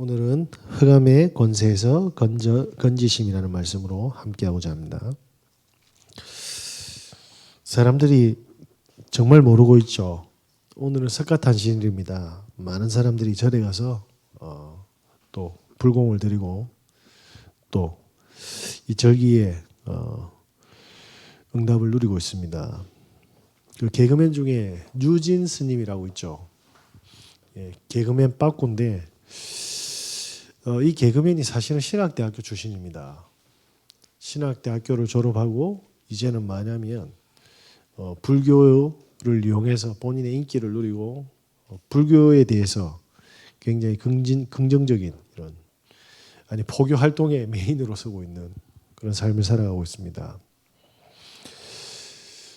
오늘은 흑암의 권세에서 건지심이라는 말씀으로 함께하고자 합니다. 사람들이 정말 모르고 있죠. 오늘은 석가탄신일입니다. 많은 사람들이 절에 가서 또 불공을 드리고 또 이 절기에 응답을 누리고 있습니다. 그 개그맨 중에 유진 스님이라고 있죠. 예, 개그맨 빠꾸인데 이 개그맨이 사실은 신학대학교 출신입니다. 신학대학교를 졸업하고 이제는 뭐냐면 불교를 이용해서 본인의 인기를 누리고 불교에 대해서 굉장히 긍정적인 이런 포교 활동의 메인으로 서고 있는 그런 삶을 살아가고 있습니다.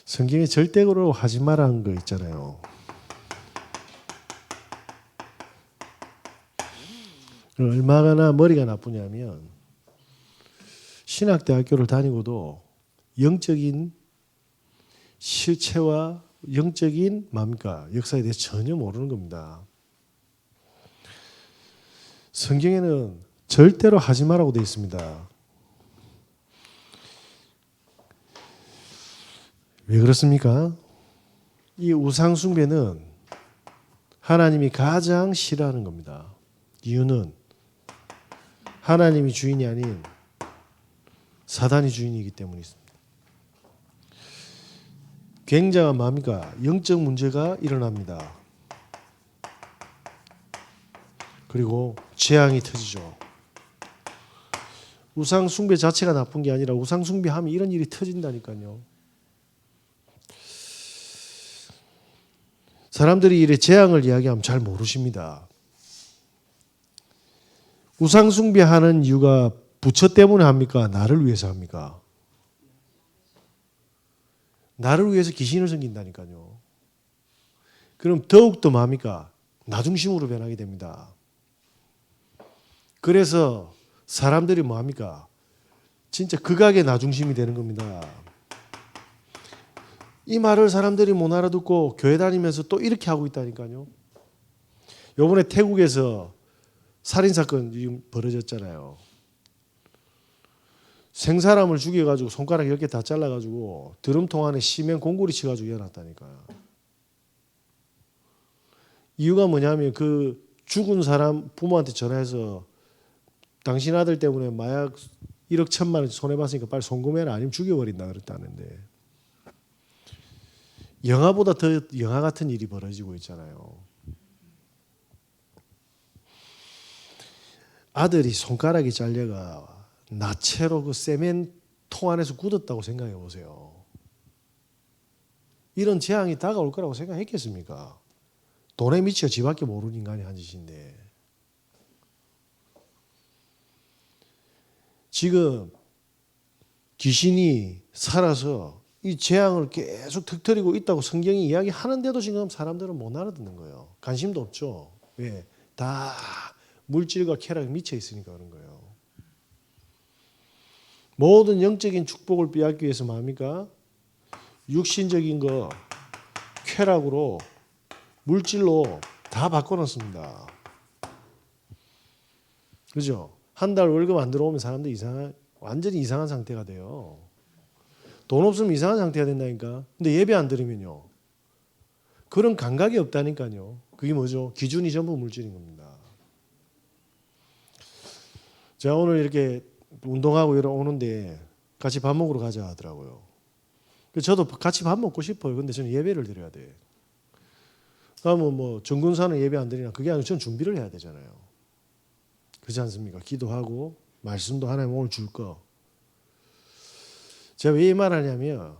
성경에 절대로 하지 말라는 거 있잖아요. 얼마나 머리가 나쁘냐면 신학대학교를 다니고도 영적인 실체와 영적인 역사에 대해서 전혀 모르는 겁니다. 성경에는 절대로 하지 말라고 되어 있습니다. 왜 그렇습니까? 이 우상숭배는 하나님이 가장 싫어하는 겁니다. 이유는 하나님이 주인이 아닌 사단이 주인이기 때문에 있습니다. 굉장한 영적 문제가 일어납니다. 그리고 재앙이 터지죠. 우상 숭배 자체가 나쁜 게 아니라 우상 숭배하면 이런 일이 터진다니까요. 사람들이 이래 재앙을 이야기하면 잘 모르십니다. 우상 숭배하는 이유가 부처 때문에 합니까? 나를 위해서 합니까? 나를 위해서 귀신을 섬긴다니까요. 그럼 더욱더 나 중심으로 변하게 됩니다. 그래서 사람들이 진짜 극악의 나 중심이 되는 겁니다. 이 말을 사람들이 못 알아듣고 교회 다니면서 또 이렇게 하고 있다니까요. 이번에 태국에서 살인사건 지금 벌어졌잖아요. 생사람을 죽여가지고 손가락 10개 다 잘라가지고 드럼통 안에 시멘 공구리 쳐가지고 이어놨다니까요. 이유가 뭐냐면 그 죽은 사람 부모한테 전화해서 당신 아들 때문에 마약 1억 1천만 원 손해봤으니까 빨리 송금해라 아니면 죽여버린다 그랬다는데 영화보다 더 영화 같은 일이 벌어지고 있잖아요. 아들이 손가락이 잘려가 나체로 그 세멘통 안에서 굳었다고 생각해 보세요. 이런 재앙이 다가올 거라고 생각했겠습니까? 돈에 미쳐 지밖에 모르는 인간이 한 짓인데 지금 귀신이 살아서 이 재앙을 계속 터뜨리고 있다고 성경이 이야기하는데도 지금 사람들은 못 알아듣는 거예요. 관심도 없죠. 왜? 다 물질과 쾌락에 미쳐 있으니까 그런 거예요. 모든 영적인 축복을 빼앗기 위해서 육신적인 거 쾌락으로 물질로 다 바꿔놓습니다. 그죠? 한 달 월급 안 들어오면 사람들 완전히 이상한 상태가 돼요. 돈 없으면 이상한 상태가 된다니까. 근데 예배 안 드리면요. 그런 감각이 없다니까요. 그게 뭐죠? 기준이 전부 물질인 겁니다. 제가 오늘 이렇게 운동하고 오는데 같이 밥 먹으러 가자 하더라고요. 저도 같이 밥 먹고 싶어요. 근데 저는 예배를 드려야 돼. 그러면 정군사는 예배 안 드리나? 그게 아니라 저는 준비를 해야 되잖아요. 그렇지 않습니까? 기도하고 말씀도 하나님 오늘 줄 거. 제가 왜 이 말하냐면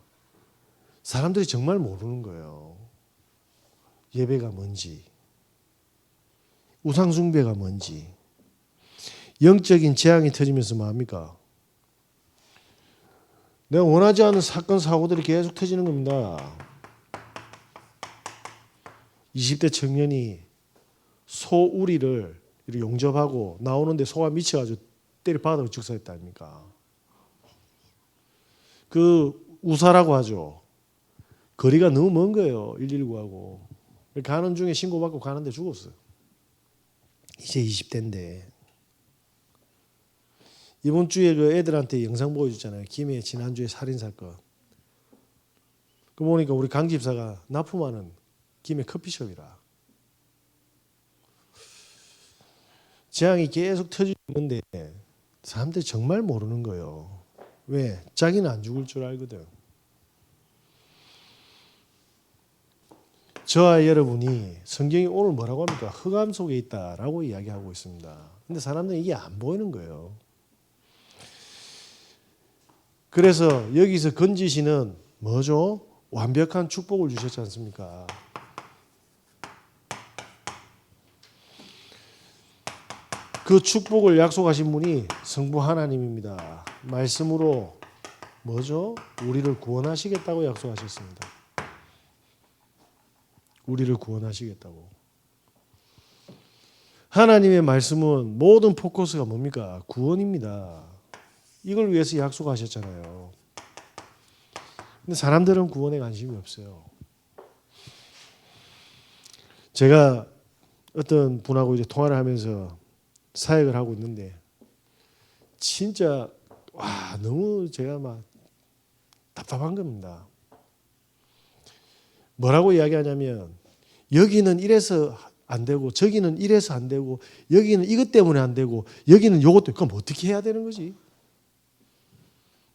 사람들이 정말 모르는 거예요. 예배가 뭔지, 우상숭배가 뭔지. 영적인 재앙이 터지면서 내가 원하지 않는 사건 사고들이 계속 터지는 겁니다. 20대 청년이 소우리를 용접하고 나오는데 소가 미쳐가지고 때려 박아서 즉사했다 아닙니까? 그 우사라고 하죠. 거리가 너무 먼 거예요. 119하고. 가는 중에 신고받고 가는데 죽었어요. 이제 20대인데. 이번 주에 그 애들한테 영상 보여줬잖아요. 김해 지난주에 살인 사건. 그 보니까 우리 강 집사가 납품하는 김해 커피숍이라. 재앙이 계속 터지고 있는데 사람들이 정말 모르는 거예요. 왜? 자기는 안 죽을 줄 알거든. 저와 여러분이 성경이 오늘 뭐라고 합니까? 흑암 속에 있다라고 이야기하고 있습니다. 근데 사람들은 이게 안 보이는 거예요. 그래서 여기서 건지시는 뭐죠? 완벽한 축복을 주셨지 않습니까? 그 축복을 약속하신 분이 성부 하나님입니다. 말씀으로 뭐죠? 우리를 구원하시겠다고 약속하셨습니다. 우리를 구원하시겠다고. 하나님의 말씀은 모든 포커스가 뭡니까? 구원입니다. 이걸 위해서 약속하셨잖아요. 근데 사람들은 구원에 관심이 없어요. 제가 어떤 분하고 이제 통화를 하면서 사역을 하고 있는데 진짜 너무 제가 막 답답한 겁니다. 뭐라고 이야기하냐면 여기는 이래서 안 되고 저기는 이래서 안 되고 여기는 이것 때문에 안 되고 여기는 요것 때문에 그럼 어떻게 해야 되는 거지?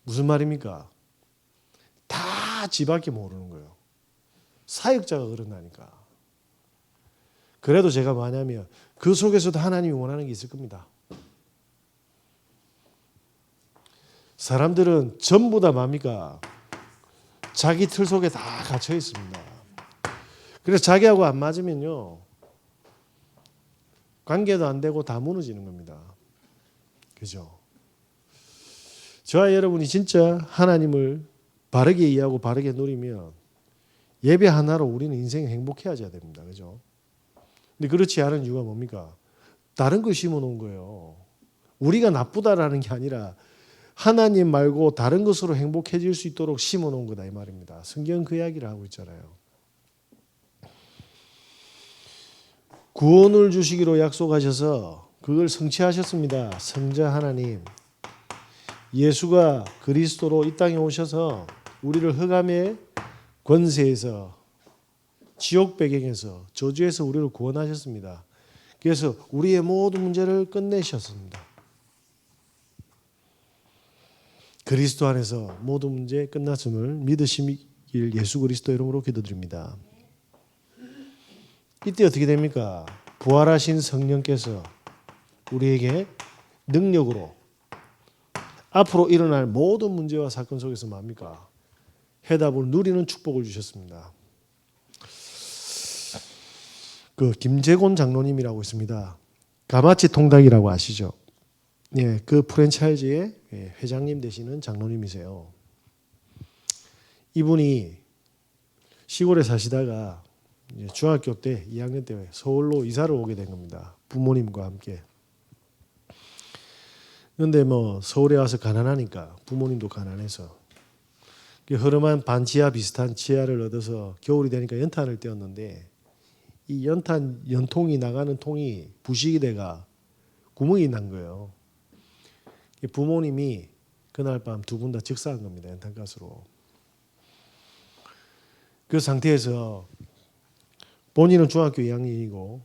무슨 말입니까? 다 지밖에 모르는 거예요. 사역자가 그런다니까. 그래도 제가 뭐냐면 그 속에서도 하나님이 원하는 게 있을 겁니다. 사람들은 전부 다 뭡니까? 자기 틀 속에 다 갇혀 있습니다. 그래서 자기하고 안 맞으면요. 관계도 안 되고 다 무너지는 겁니다. 그죠? 저와 여러분이 진짜 하나님을 바르게 이해하고 바르게 누리면 예배 하나로 우리는 인생을 행복해져야 됩니다. 그죠? 근데 그렇지 않은 이유가 뭡니까? 다른 걸 심어 놓은 거예요. 우리가 나쁘다라는 게 아니라 하나님 말고 다른 것으로 행복해질 수 있도록 심어 놓은 거다 이 말입니다. 성경은 그 이야기를 하고 있잖아요. 구원을 주시기로 약속하셔서 그걸 성취하셨습니다. 성자 하나님. 예수가 그리스도로 이 땅에 오셔서 우리를 흑암의 권세에서 지옥 배경에서 저주에서 우리를 구원하셨습니다. 그래서 우리의 모든 문제를 끝내셨습니다. 그리스도 안에서 모든 문제 끝났음을 믿으시길 예수 그리스도 이름으로 기도드립니다. 이때 어떻게 됩니까? 부활하신 성령께서 우리에게 능력으로 앞으로 일어날 모든 문제와 사건 속에서 뭡니까? 해답을 누리는 축복을 주셨습니다. 그 김재곤 장로님이라고 있습니다. 가마치 통닭이라고 아시죠? 예, 그 프랜차이즈의 회장님 되시는 장로님이세요. 이분이 시골에 사시다가 중학교 때 2학년 때 서울로 이사를 오게 된 겁니다. 부모님과 함께. 그런데 뭐 서울에 와서 가난하니까 부모님도 가난해서 허름한 반지하 비슷한 지하를 얻어서 겨울이 되니까 연탄을 떼었는데 이 연통이 나가는 통이 부식이 돼가 구멍이 난 거예요. 부모님이 그날 밤 두 분 다 즉사한 겁니다. 연탄가스로. 그 상태에서 본인은 중학교 2학년이고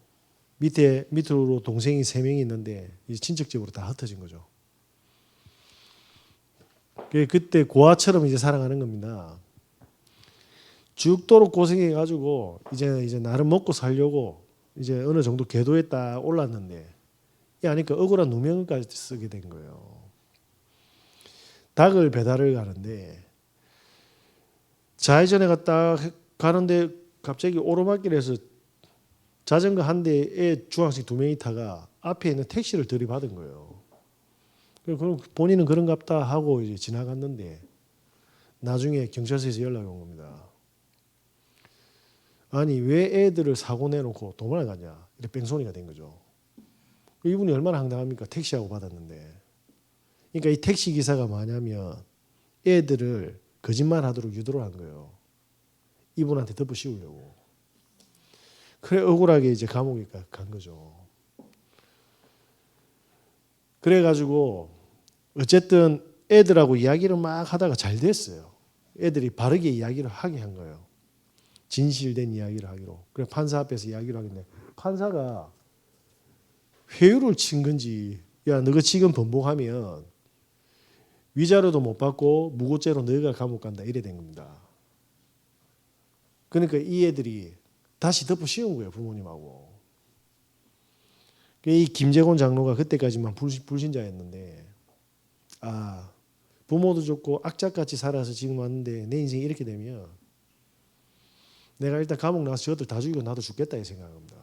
밑으로 동생이 3명이 있는데 친척집으로 다 흩어진 거죠. 그때 고아처럼 이제 살아가는 겁니다. 죽도록 고생해가지고 이제 나름 먹고 살려고 이제 어느 정도 궤도에 딱 올랐는데 이 아니까 억울한 누명까지 쓰게 된 거예요. 닭을 배달을 가는데 좌회전에 갔다 가는데 갑자기 오르막길에서 자전거 한 대에 중학생 2명이 타가 앞에 있는 택시를 들이받은 거예요. 그럼 본인은 그런갑다 하고 이제 지나갔는데 나중에 경찰서에서 연락이 온 겁니다. 아니 왜 애들을 사고 내놓고 도망을 가냐 이렇게 뺑소니가 된 거죠. 이분이 얼마나 황당합니까? 택시하고 받았는데. 그러니까 이 택시 기사가 뭐냐면 애들을 거짓말하도록 유도를 한 거예요. 이분한테 덮어 씌우려고. 그래 억울하게 이제 감옥에 간 거죠. 그래가지고 어쨌든 애들하고 이야기를 막 하다가 잘 됐어요. 애들이 바르게 이야기를 하게 한 거예요. 진실된 이야기를 하기로. 그래 판사 앞에서 이야기를 하겠네. 판사가 회유를 친 건지 야 너가 지금 번복하면 위자료도 못 받고 무고죄로 너희가 감옥 간다 이래 된 겁니다. 그러니까 이 애들이 다시 덮어 씌운 거예요 부모님하고. 이 김재곤 장로가 그때까지만 불신자였는데 아 부모도 좋고 악착같이 살아서 지금 왔는데 내 인생이 이렇게 되면 내가 일단 감옥 나가서 저것들 다 죽이고 나도 죽겠다 이 생각합니다.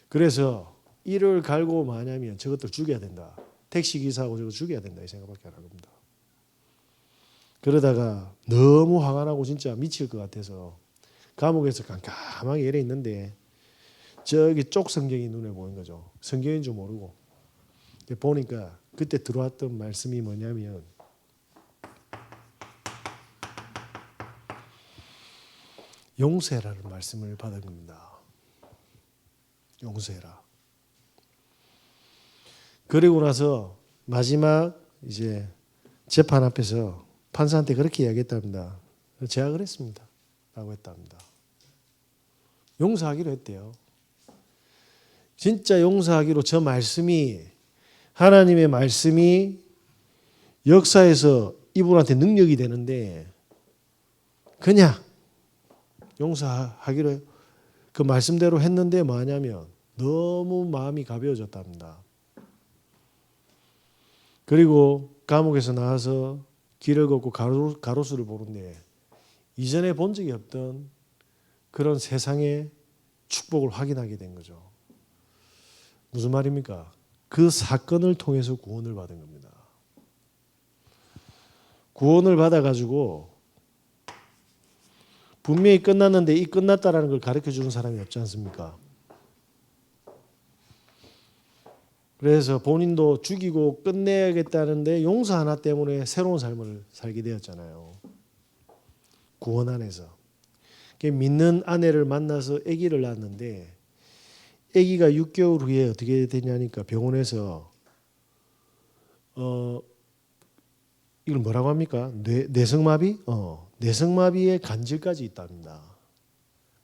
그래서 이를 갈고 마냐면 저것들 죽여야 된다. 택시기사하고 저거 죽여야 된다 이 생각밖에 안 합니다. 그러다가 너무 화가 나고 진짜 미칠 것 같아서 감옥에서 깜깜하게 이래 있는데 저기 쪽 성경이 눈에 보인 거죠. 성경인 줄 모르고 보니까 그때 들어왔던 말씀이 뭐냐면 용서해라는 말씀을 받은 겁니다. 용서해라. 그리고 나서 마지막 이제 재판 앞에서 판사한테 그렇게 이야기했답니다. 제가 그랬습니다. 라고 했답니다. 용서하기로 했대요. 진짜 용서하기로 저 말씀이 하나님의 말씀이 역사에서 이분한테 능력이 되는데 그냥 용서하기로 그 말씀대로 했는데 뭐냐면 너무 마음이 가벼워졌답니다. 그리고 감옥에서 나와서 길을 걷고 가로수를 보는데 이전에 본 적이 없던 그런 세상의 축복을 확인하게 된 거죠. 무슨 말입니까? 그 사건을 통해서 구원을 받은 겁니다. 구원을 받아가지고 분명히 끝났는데 이 끝났다라는 걸 가르쳐 주는 사람이 없지 않습니까? 그래서 본인도 죽이고 끝내야겠다는데 용서 하나 때문에 새로운 삶을 살게 되었잖아요. 구원 안에서. 믿는 아내를 만나서 아기를 낳았는데 아기가 6개월 후에 어떻게 되냐니까 병원에서 이걸 뭐라고 합니까? 뇌성마비? 뇌성마비의 간질까지 있답니다.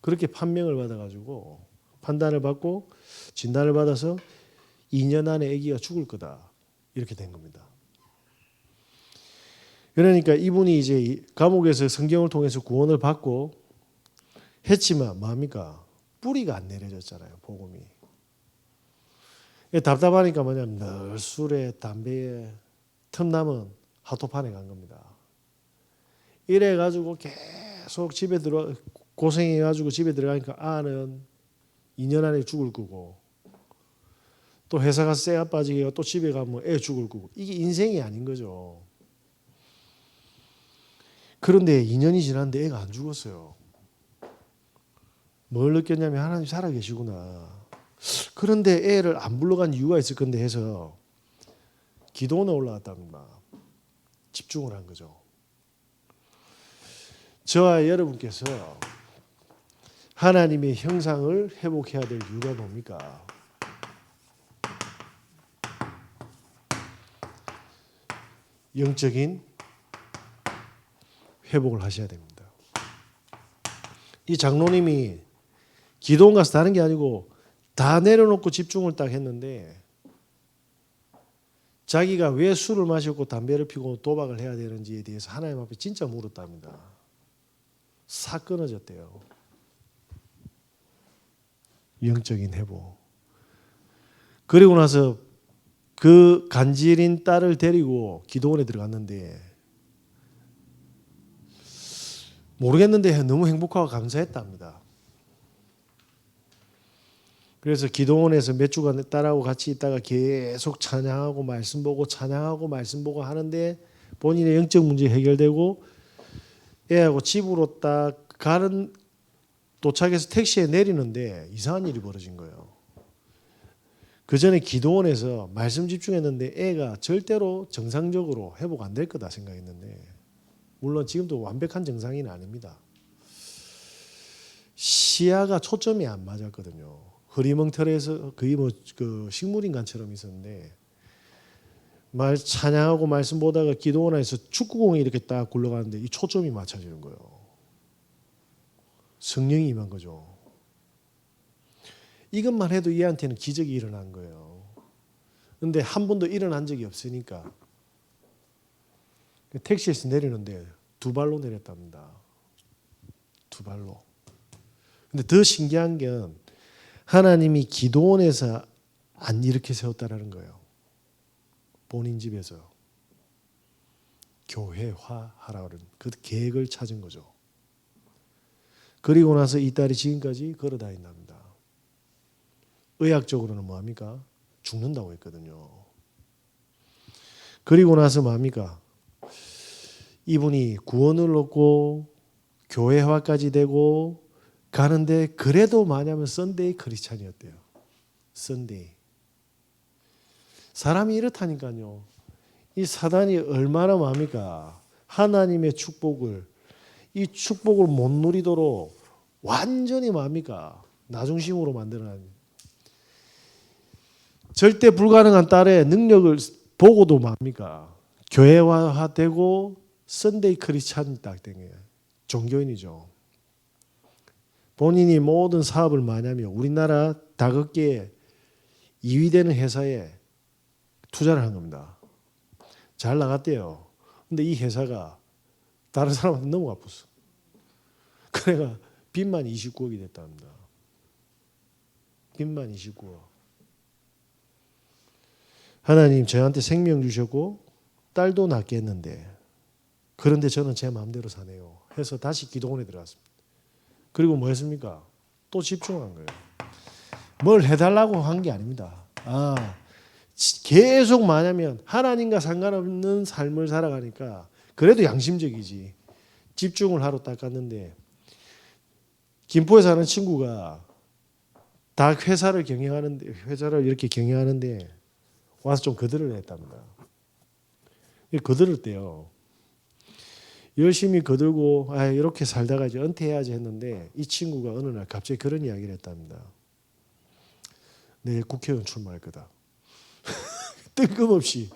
그렇게 판명을 받아가지고 판단을 받고 진단을 받아서 2년 안에 아기가 죽을 거다. 이렇게 된 겁니다. 그러니까 이분이 이제 감옥에서 성경을 통해서 구원을 받고 했지만 뭐합니까? 뿌리가 안 내려졌잖아요. 복음이. 답답하니까 뭐냐면 늘 술에 담배에 틈남은 하토판에 간 겁니다. 이래가지고 계속 집에 고생해가지고 집에 들어가니까 아는 2년 안에 죽을 거고 또 회사 가서 쇠가 빠지게 또 집에 가면 애 죽을 거고 이게 인생이 아닌 거죠. 그런데 2년이 지났는데 애가 안 죽었어요. 뭘 느꼈냐면 하나님 살아계시구나. 그런데 애를 안 불러간 이유가 있을 건데 해서 기도원에 올라갔답니다. 집중을 한 거죠. 저와 여러분께서 하나님의 형상을 회복해야 될 이유가 뭡니까? 영적인 회복을 하셔야 됩니다. 이 장로님이 기도원 가서 다른 게 아니고 다 내려놓고 집중을 딱 했는데 자기가 왜 술을 마셨고 담배를 피고 도박을 해야 되는지에 대해서 하나님 앞에 진짜 물었답니다. 싹 끊어졌대요. 영적인 회복. 그리고 나서 그 간질인 딸을 데리고 기도원에 들어갔는데 모르겠는데 너무 행복하고 감사했답니다. 그래서 기도원에서 몇 주간 딸하고 같이 있다가 계속 찬양하고 말씀 보고 찬양하고 말씀 보고 하는데 본인의 영적 문제 해결되고 애하고 집으로 딱 가는 도착해서 택시에 내리는데 이상한 일이 벌어진 거예요. 그 전에 기도원에서 말씀 집중했는데 애가 절대로 정상적으로 회복 안 될 거다 생각했는데 물론 지금도 완벽한 정상은 아닙니다. 시야가 초점이 안 맞았거든요. 흐리멍텅해서 거의 뭐 그 식물인간처럼 있었는데 말 찬양하고 말씀 보다가 기도원에서 축구공이 이렇게 딱 굴러가는데 이 초점이 맞춰지는 거예요. 성령이 임한 거죠. 이것만 해도 얘한테는 기적이 일어난 거예요. 그런데 한 번도 일어난 적이 없으니까 택시에서 내리는데 두 발로 내렸답니다. 두 발로. 근데 더 신기한 게 하나님이 기도원에서 안 이렇게 세웠다라는 거예요. 본인 집에서 교회화하라는 그 계획을 찾은 거죠. 그리고 나서 이 딸이 지금까지 걸어 다닌답니다. 의학적으로는 뭐합니까? 죽는다고 했거든요. 그리고 나서 뭐합니까? 이분이 구원을 얻고 교회화까지 되고 가는데 그래도 뭐냐면 썬데이 크리스찬이었대요. 썬데이. 사람이 이렇다니까요. 이 사단이 얼마나 뭐합니까? 하나님의 축복을 이 축복을 못 누리도록 완전히 뭐합니까? 나중심으로 만들어놨는 절대 불가능한 딸의 능력을 보고도 뭐합니까? 교회화되고 썬데이 크리스찬이 딱 된 거예요. 종교인이죠. 본인이 모든 사업을 뭐냐면 우리나라 다극계에 2위 되는 회사에 투자를 한 겁니다. 잘 나갔대요. 근데 이 회사가 다른 사람한테 너무 아팠어. 그래가 빚만 29억이 됐답니다. 빚만 29억. 하나님 저한테 생명 주셨고 딸도 낳게 했는데 그런데 저는 제 마음대로 사네요. 해서 다시 기도원에 들어갔습니다. 그리고 뭐 했습니까? 또 집중한 거예요. 뭘 해달라고 한 게 아닙니다. 계속 뭐냐면 하나님과 상관없는 삶을 살아가니까 그래도 양심적이지. 집중을 하러 딱 갔는데 김포에 사는 친구가 다 회사를 이렇게 경영하는데 와서 좀 거들을 했답니다. 거들을 때요. 열심히 거들고 이렇게 살다가 이제 은퇴해야지 했는데 이 친구가 어느 날 갑자기 그런 이야기를 했답니다. 내일 국회의원 출마할 거다. 뜬금없이.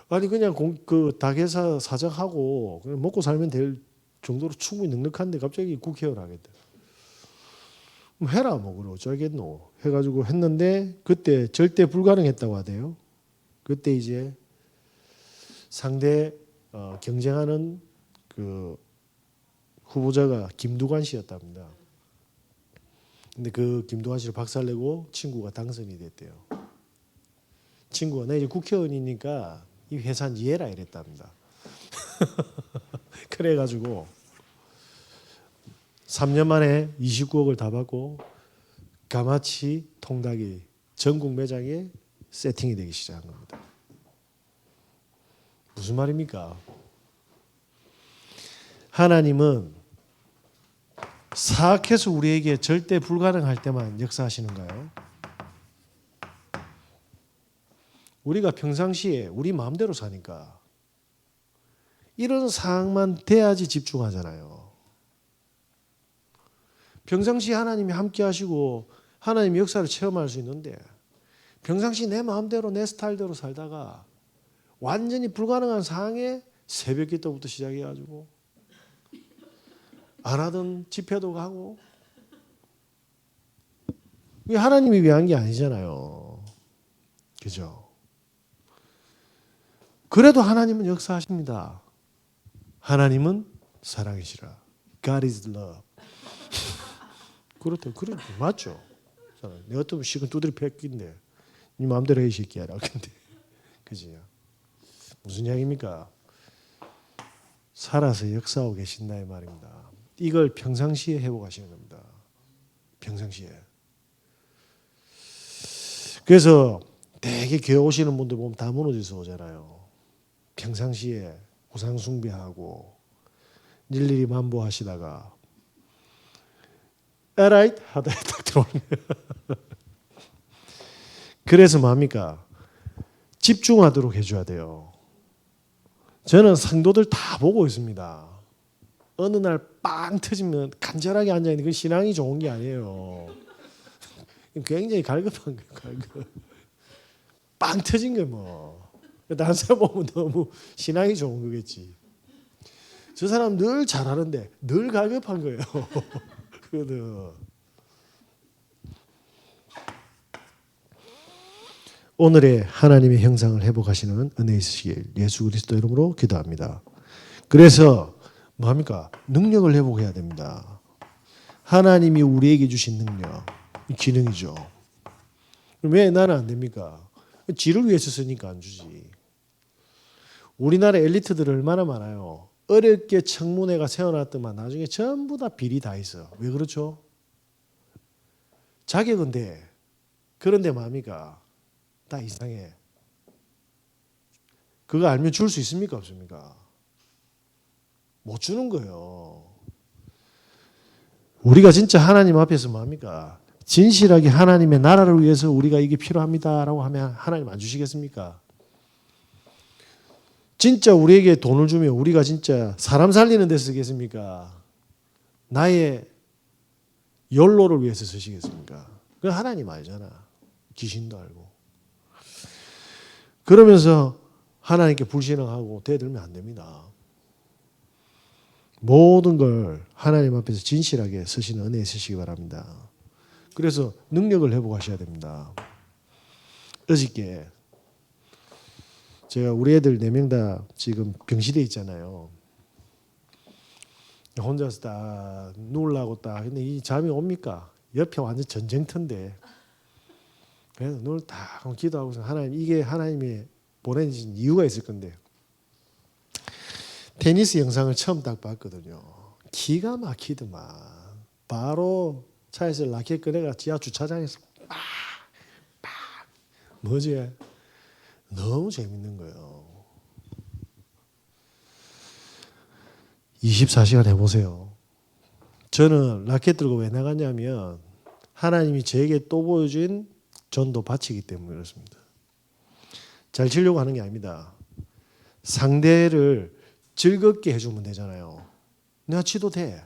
아니 그냥 그 닭회사 사장하고 그냥 먹고 살면 될 정도로 충분히 넉넉한데 갑자기 국회의원 하겠다. 그럼 해라 뭐 그래 어쩌겠노 해가지고 했는데 그때 절대 불가능했다고 하대요. 그때 이제 상대 경쟁하는 그 후보자가 김두관 씨였답니다. 근데 그 김두관 씨를 박살내고 친구가 당선이 됐대요. 친구가 나 이제 국회의원이니까 이 회사는 이해라 이랬답니다. 그래가지고 3년 만에 29억을 다 받고 가마치 통닭이 전국 매장에 세팅이 되기 시작한 겁니다. 무슨 말입니까? 하나님은 사악해서 우리에게 절대 불가능할 때만 역사하시는가요? 우리가 평상시에 우리 마음대로 사니까 이런 상황만 돼야지 집중하잖아요. 평상시에 하나님이 함께 하시고 하나님의 역사를 체험할 수 있는데 평상시 내 마음대로 내 스타일대로 살다가 완전히 불가능한 상황에 새벽 기도부터 시작해가지고 안 하던 집회도 가고 이게 하나님이 위한 게 아니잖아요. 그죠? 그래도 하나님은 역사하십니다. 하나님은 사랑이시라. God is love. 그렇다. 그래 맞죠. 내가 또 시간 두드리 팼긴데 네 마음대로 해 이 새끼야. 근데 그지? 무슨 이야기입니까? 살아서 역사하고 계신다 이 말입니다. 이걸 평상시에 해보고 가시는 겁니다. 평상시에. 그래서 되게 교회 오시는 분들 보면 다 무너져서 오잖아요. 평상시에 우상 숭배하고 일일이 만보하시다가 alright 하다 딱 들어오는 거예요. 그래서 뭡니까? 집중하도록 해줘야 돼요. 저는 성도들 다 보고 있습니다. 어느 날 빵 터지면 간절하게 앉아있는 그 신앙이 좋은 게 아니에요. 굉장히 갈급한 거예요. 갈급. 빵 터진 거예요 뭐. 다른 사람 보면 너무 신앙이 좋은 거겠지. 저 사람 늘 잘하는데 늘 갈급한 거예요. 그거는. 오늘의 하나님의 형상을 회복하시는 은혜 있으시길 예수 그리스도 이름으로 기도합니다. 그래서 뭐합니까? 능력을 회복해야 됩니다. 하나님이 우리에게 주신 능력, 기능이죠. 왜 나는 안 됩니까? 지를 위해서 쓰니까 안 주지. 우리나라 엘리트들 얼마나 많아요. 어렵게 청문회가 세워놨더만 나중에 전부 다 비리 다 있어. 왜 그렇죠? 자격은 돼. 그런데 뭡니까? 다 이상해. 그거 알면 줄 수 있습니까? 없습니까? 못 주는 거예요. 우리가 진짜 하나님 앞에서 뭡니까? 진실하게 하나님의 나라를 위해서 우리가 이게 필요합니다라고 하면 하나님 안 주시겠습니까? 진짜 우리에게 돈을 주면 우리가 진짜 사람 살리는 데 쓰겠습니까? 나의 연로를 위해서 쓰시겠습니까? 그건 하나님 알잖아. 귀신도 알고. 그러면서 하나님께 불신앙하고 대들면 안 됩니다. 모든 걸 하나님 앞에서 진실하게 쓰시는 은혜 있으시기 바랍니다. 그래서 능력을 회복하셔야 됩니다. 어저께 제가 우리 애들 4명 다 지금 병실에 있잖아요. 혼자서 딱 누우려고 딱 근데 이 잠이 옵니까? 옆에 완전 전쟁터인데 그래서 눈을 딱 기도하고서 하나님 이게 하나님이 보내신 이유가 있을 건데 테니스 영상을 처음 딱 봤거든요. 기가 막히더만 바로 차에서 라켓 꺼내가 지하 주차장에서 빡 뭐지? 너무 재밌는 거예요. 24시간 해보세요. 저는 라켓 들고 왜 나갔냐면 하나님이 저에게 또 보여준 전도 바치기 때문에 그렇습니다. 잘 치려고 하는 게 아닙니다. 상대를 즐겁게 해주면 되잖아요. 내가 치도 돼.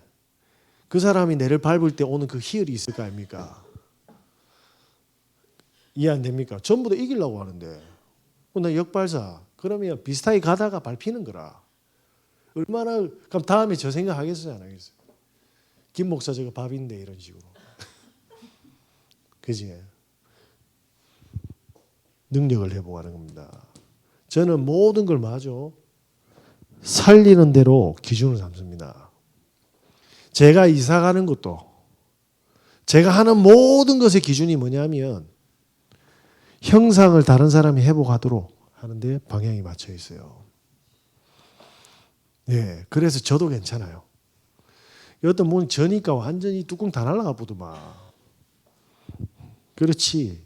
그 사람이 내를 밟을 때 오는 그 희열이 있을 거 아닙니까? 이해 안 됩니까? 전부 다 이기려고 하는데 나 역발사 그러면 비슷하게 가다가 밟히는 거라. 얼마나 그럼 다음에 저 생각 하겠어요 안 하겠어요? 김 목사 저거 밥인데 이런 식으로. 그지? 능력을 회복하는 겁니다. 저는 모든 걸 마저 살리는 대로 기준을 삼습니다. 제가 이사 가는 것도 제가 하는 모든 것의 기준이 뭐냐면 형상을 다른 사람이 회복하도록 하는데 방향이 맞춰 있어요. 네, 그래서 저도 괜찮아요. 어떤 문 저니까 완전히 뚜껑 다 날라가 보더만. 그렇지.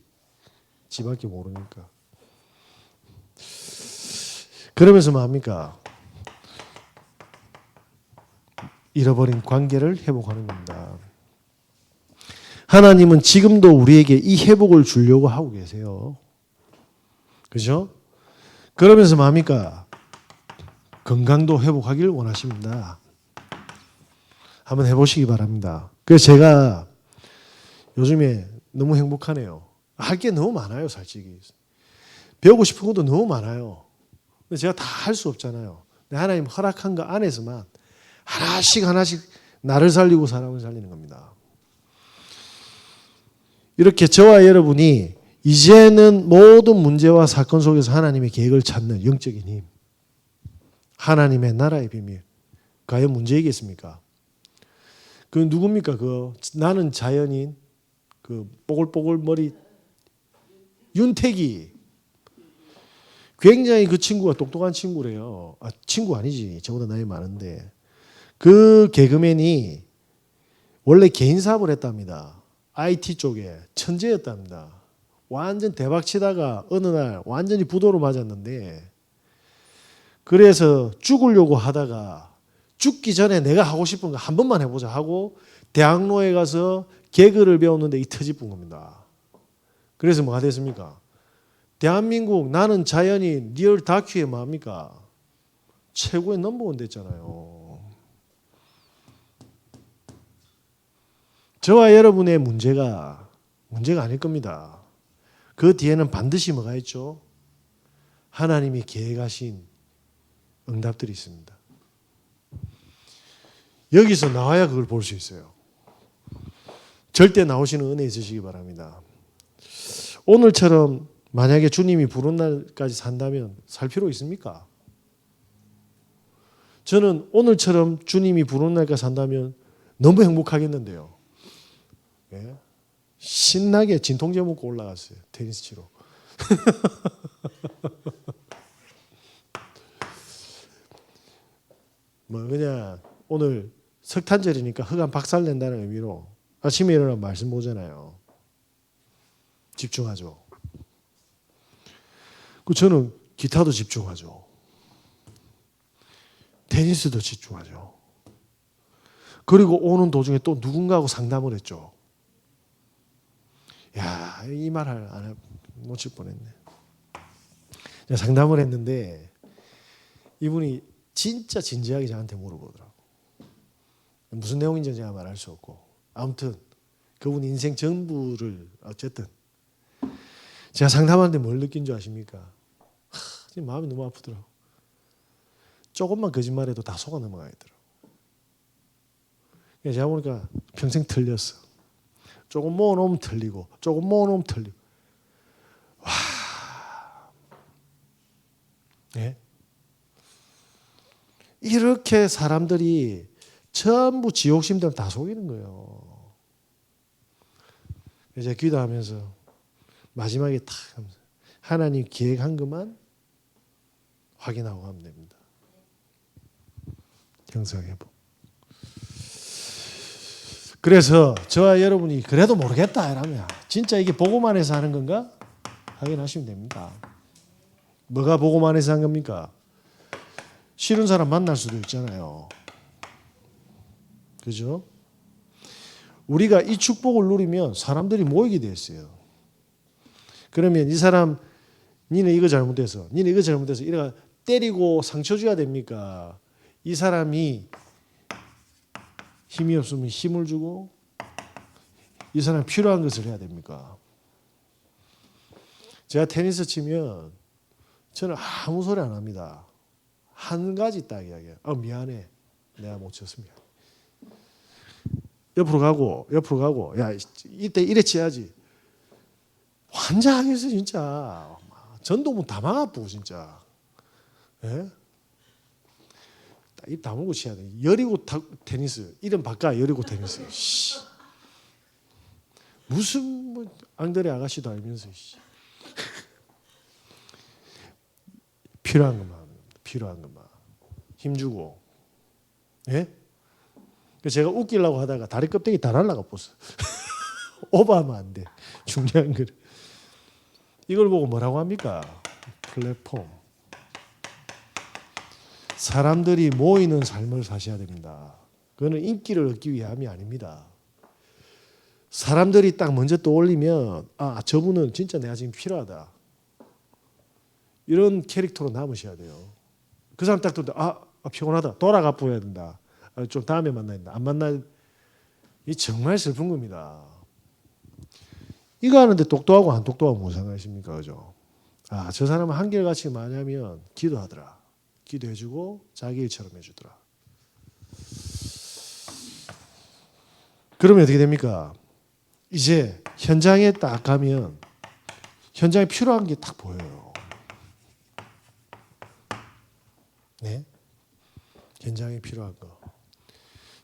지밖에 모르니까. 그러면서 뭐합니까? 잃어버린 관계를 회복하는 겁니다. 하나님은 지금도 우리에게 이 회복을 주려고 하고 계세요. 그죠? 그러면서 뭐합니까? 건강도 회복하길 원하십니다. 한번 해보시기 바랍니다. 그래서 제가 요즘에 너무 행복하네요. 할 게 너무 많아요, 솔직히. 배우고 싶은 것도 너무 많아요. 근데 제가 다 할 수 없잖아요. 근데 하나님 허락한 거 안에서만 하나씩 하나씩 나를 살리고 사람을 살리는 겁니다. 이렇게 저와 여러분이 이제는 모든 문제와 사건 속에서 하나님의 계획을 찾는 영적인 힘, 하나님의 나라의 비밀, 과연 문제이겠습니까? 그 누굽니까? 그 나는 자연인, 그 뽀글뽀글 머리 윤택이 굉장히 그 친구가 똑똑한 친구래요. 아, 친구 아니지. 저보다 나이 많은데 그 개그맨이 원래 개인 사업을 했답니다. IT 쪽에 천재였답니다. 완전 대박 치다가 어느 날 완전히 부도로 맞았는데 그래서 죽으려고 하다가 죽기 전에 내가 하고 싶은 거 한 번만 해보자 하고 대학로에 가서 개그를 배웠는데 이 터집은 겁니다. 그래서 뭐가 됐습니까? 대한민국 나는 자연인 리얼 다큐에 뭐합니까? 최고의 넘버원 됐잖아요. 저와 여러분의 문제가 아닐 겁니다. 그 뒤에는 반드시 뭐가 있죠? 하나님이 계획하신 응답들이 있습니다. 여기서 나와야 그걸 볼 수 있어요. 절대 나오시는 은혜 있으시기 바랍니다. 오늘처럼 만약에 주님이 부른 날까지 산다면 살 필요 있습니까? 저는 오늘처럼 주님이 부른 날까지 산다면 너무 행복하겠는데요. 예? 신나게 진통제 먹고 올라갔어요. 테니스 치러. 뭐 그냥 오늘 석탄절이니까 흑암 박살낸다는 의미로 아침에 일어나면 말씀 보잖아요. 집중하죠. 저는 기타도 집중하죠. 테니스도 집중하죠. 그리고 오는 도중에 또 누군가하고 상담을 했죠. 야, 이 말 안 놓칠 뻔했네. 상담을 했는데 이분이 진짜 진지하게 저한테 물어보더라고. 무슨 내용인지 제가 말할 수 없고 아무튼 그분 인생 전부를 어쨌든 제가 상담하는데 뭘 느낀 줄 아십니까? 지금 마음이 너무 아프더라고. 조금만 거짓말해도 다 속아 넘어가겠더라고. 제가 보니까 평생 틀렸어. 조금 모아놓으면 틀리고 조금 모아놓으면 틀리고. 와, 네? 이렇게 사람들이 전부 지옥심들 다 속이는 거예요. 이제 기도하면서 마지막에 탁 하나님 계획한 것만 확인하고 가면 됩니다. 형성해보. 그래서 저와 여러분이 그래도 모르겠다 이러면 진짜 이게 보고만 해서 하는 건가? 확인하시면 됩니다. 뭐가 보고만 해서 한 겁니까? 싫은 사람 만날 수도 있잖아요. 그죠? 우리가 이 축복을 누리면 사람들이 모이게 돼 있어요. 그러면 이 사람 니네 이거 잘못해서 니네 이거 잘못해서 이래가 때리고 상처 줘야 됩니까? 이 사람이 힘이 없으면 힘을 주고 이 사람이 필요한 것을 해야 됩니까? 제가 테니스 치면 저는 아무 소리 안 합니다. 한 가지 딱 이야기해요. 미안해. 내가 못 쳤습니다. 옆으로 가고 야 이때 이래 치야지. 환장하겠어 진짜. 전도문 다 망아쁘고 진짜. 예? 입 다물고 쳐야 돼. 여리고 테니스. 이름 바꿔 여리고 테니스. 씨. 무슨 뭐 앙드레 아가씨도 알면서. 씨. 필요한 것만. 필요한 것만. 힘주고. 예? 제가 웃기려고 하다가 다리 껍데기 다 날라가 버렸어. 오버하면 안 돼. 중요한 걸. 이걸 보고 뭐라고 합니까? 플랫폼. 사람들이 모이는 삶을 사셔야 됩니다. 그거는 인기를 얻기 위함이 아닙니다. 사람들이 딱 먼저 떠올리면 저분은 진짜 내가 지금 필요하다. 이런 캐릭터로 남으셔야 돼요. 그 사람 딱 떠올리면 피곤하다. 돌아가 보여야 된다. 좀 다음에 만나야 된다. 안 만나. 이 정말 슬픈 겁니다. 이거 하는데 똑똑하고 안 똑똑하고 무슨 상관이십니까? 그죠? 저 사람은 한결같이 뭐냐면 기도하더라. 기도해주고 자기 일처럼 해주더라. 그러면 어떻게 됩니까? 이제 현장에 딱 가면 현장에 필요한 게 딱 보여요. 네? 현장에 필요한 거.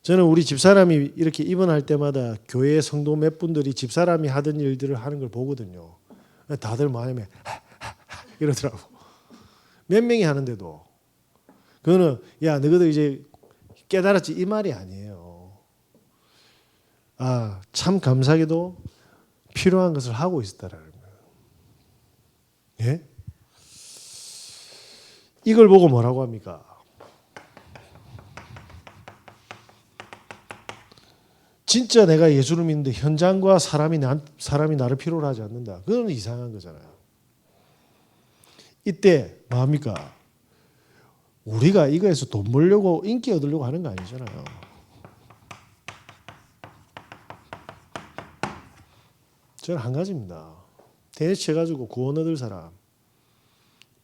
저는 우리 집사람이 이렇게 입원할 때마다 교회 성도 몇 분들이 집사람이 하던 일들을 하는 걸 보거든요. 다들 뭐냐면 이러더라고. 몇 명이 하는데도 그거는 야 너희들 이제 깨달았지 이 말이 아니에요. 참 감사하게도 필요한 것을 하고 있었다라는 거예요. 예? 이걸 보고 뭐라고 합니까? 진짜 내가 예수를 믿는데 현장과 사람이 나를 필요로 하지 않는다. 그건 이상한 거잖아요. 이때 뭐합니까? 우리가 이거에서 돈 벌려고 인기 얻으려고 하는 거 아니잖아요. 저는 한 가지입니다. 테니스 쳐가지고 구원 얻을 사람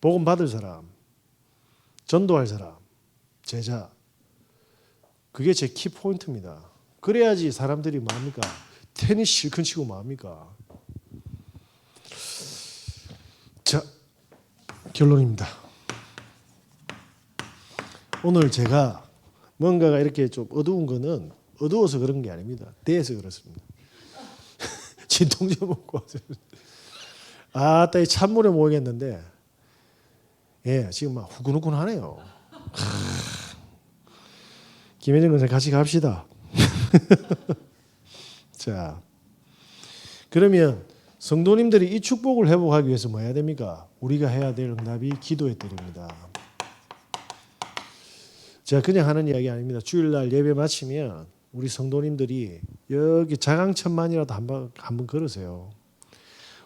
복음 받을 사람, 전도할 사람, 제자. 그게 제 키포인트입니다. 그래야지 사람들이 뭐합니까? 테니스 실컷 치고 뭐합니까? 자, 결론입니다. 오늘 제가 뭔가가 이렇게 좀 어두운 거는 어두워서 그런 게 아닙니다. 대해서 그렇습니다. 진통제 먹고 와서. 아따, 이 찬물에 모이겠는데, 예, 지금 막 후끈후끈하네요. 김혜정 선생 같이 갑시다. 자, 그러면 성도님들이 이 축복을 회복하기 위해서 뭐 해야 됩니까? 우리가 해야 될 응답이 기도의 때입니다. 제가 그냥 하는 이야기 아닙니다. 주일날 예배 마치면 우리 성도님들이 여기 자강천만이라도 한번 걸으세요.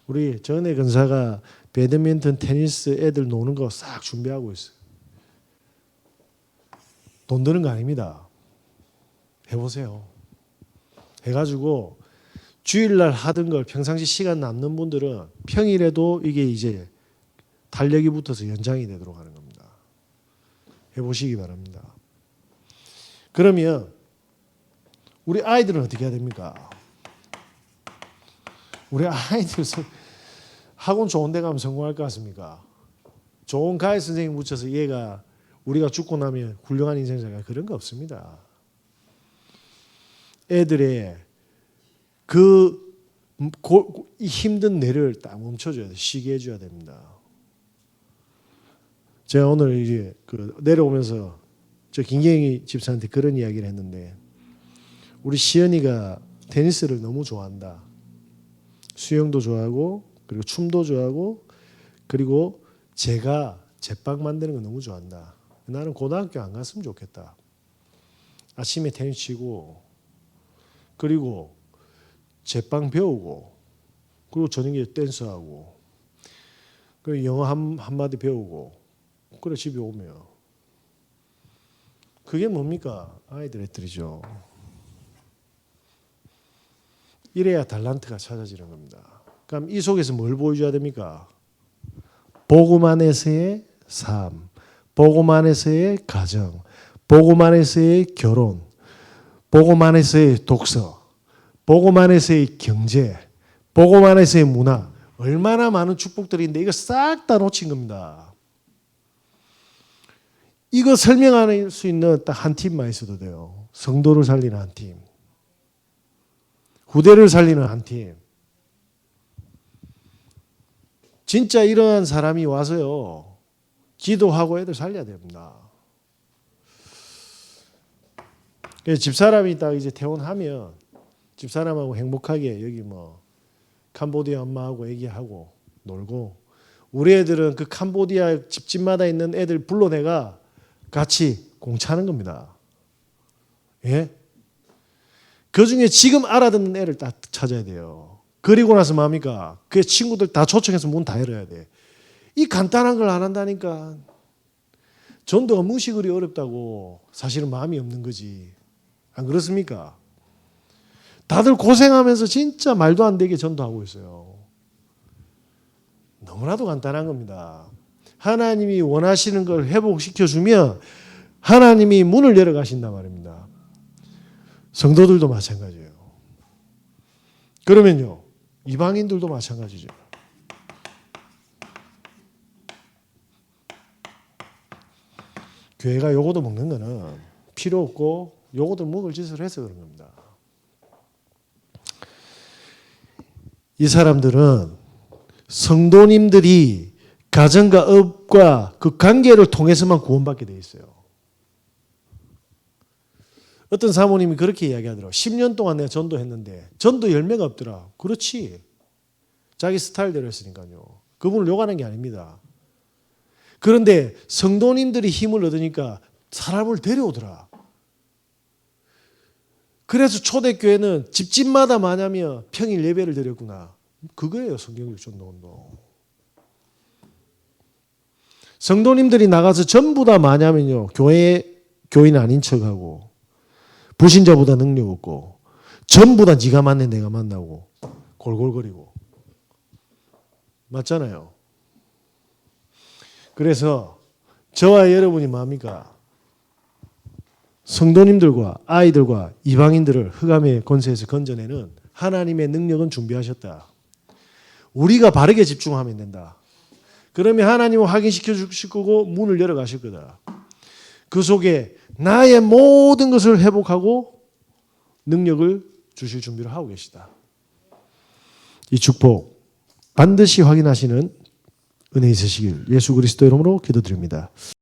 우리 전에 근사가 배드민턴, 테니스 애들 노는 거 싹 준비하고 있어요. 돈 드는 거 아닙니다. 해보세요. 해가지고 주일날 하던 걸 평상시 시간 남는 분들은 평일에도 이게 이제 달력이 붙어서 연장이 되도록 하는 겁니다. 해보시기 바랍니다. 그러면 우리 아이들은 어떻게 해야 됩니까? 우리 아이들 학원 좋은 데 가면 성공할 것 같습니까? 좋은 가해 선생님 묻혀서 얘가 우리가 죽고 나면 훌륭한 인생 살까? 그런 거 없습니다. 애들의 그 힘든 뇌를 딱 멈춰줘야 돼. 쉬게 해줘야 됩니다. 제가 오늘 이제 내려오면서 저 김경희 집사한테 그런 이야기를 했는데, 우리 시연이가 테니스를 너무 좋아한다. 수영도 좋아하고, 그리고 춤도 좋아하고, 그리고 제가 제빵 만드는 거 너무 좋아한다. 나는 고등학교 안 갔으면 좋겠다. 아침에 테니스 치고, 그리고 제빵 배우고, 그리고 저녁에 댄스하고, 그리고 영어 한마디 배우고, 그래 집에 오면 그게 뭡니까? 아이들의 뜻이죠. 이래야 달란트가 찾아지는 겁니다. 그럼 이 속에서 뭘 보여줘야 됩니까? 복음 안에서의 삶, 복음 안에서의 가정, 복음 안에서의 결혼, 복음 안에서의 독서, 복음 안에서의 경제, 복음 안에서의 문화. 얼마나 많은 축복들인데 이거 싹 다 놓친 겁니다. 이거 설명할 수 있는 딱 한 팀만 있어도 돼요. 성도를 살리는 한 팀. 후대를 살리는 한 팀. 진짜 이러한 사람이 와서요, 기도하고 애들 살려야 됩니다. 집사람이 딱 이제 퇴원하면 집사람하고 행복하게 여기 뭐 캄보디아 엄마하고 얘기하고 놀고, 우리 애들은 그 캄보디아 집집마다 있는 애들 불러내가 같이 공차하는 겁니다. 예? 그 중에 지금 알아듣는 애를 딱 찾아야 돼요. 그리고 나서 뭡니까? 그 친구들 다 초청해서 문 다 열어야 돼. 이 간단한 걸 안 한다니까. 전도가 무시 그리 어렵다고 사실은 마음이 없는 거지. 안 그렇습니까? 다들 고생하면서 진짜 말도 안 되게 전도하고 있어요. 너무나도 간단한 겁니다. 하나님이 원하시는 걸 회복시켜주면 하나님이 문을 열어가신단 말입니다. 성도들도 마찬가지예요. 그러면요, 이방인들도 마찬가지죠. 교회가 요거도 먹는 거는 필요 없고 요거도 먹을 짓을 해서 그런 겁니다. 이 사람들은 성도님들이 가정과 업과 그 관계를 통해서만 구원받게 돼 있어요. 어떤 사모님이 그렇게 이야기하더라고요. 10년 동안 내가 전도했는데 전도 열매가 없더라. 그렇지. 자기 스타일대로 했으니까요. 그분을 욕하는 게 아닙니다. 그런데 성도님들이 힘을 얻으니까 사람을 데려오더라. 그래서 초대교회는 집집마다 마냐며 평일 예배를 드렸구나. 그거예요, 성경적 전도운동. 성도님들이 나가서 전부 다 마냐면요, 교인 아닌 척하고, 불신자보다 능력 없고, 전부 다 네가 만내 내가 만나고 골골거리고. 맞잖아요. 그래서 저와 여러분이 뭡니까? 성도님들과 아이들과 이방인들을 흑암의 권세에서 건져내는 하나님의 능력은 준비하셨다. 우리가 바르게 집중하면 된다. 그러면 하나님은 확인시켜 주실 거고 문을 열어 가실 거다. 그 속에 나의 모든 것을 회복하고 능력을 주실 준비를 하고 계시다. 이 축복 반드시 확인하시는 은혜 있으시길 예수 그리스도 이름으로 기도드립니다.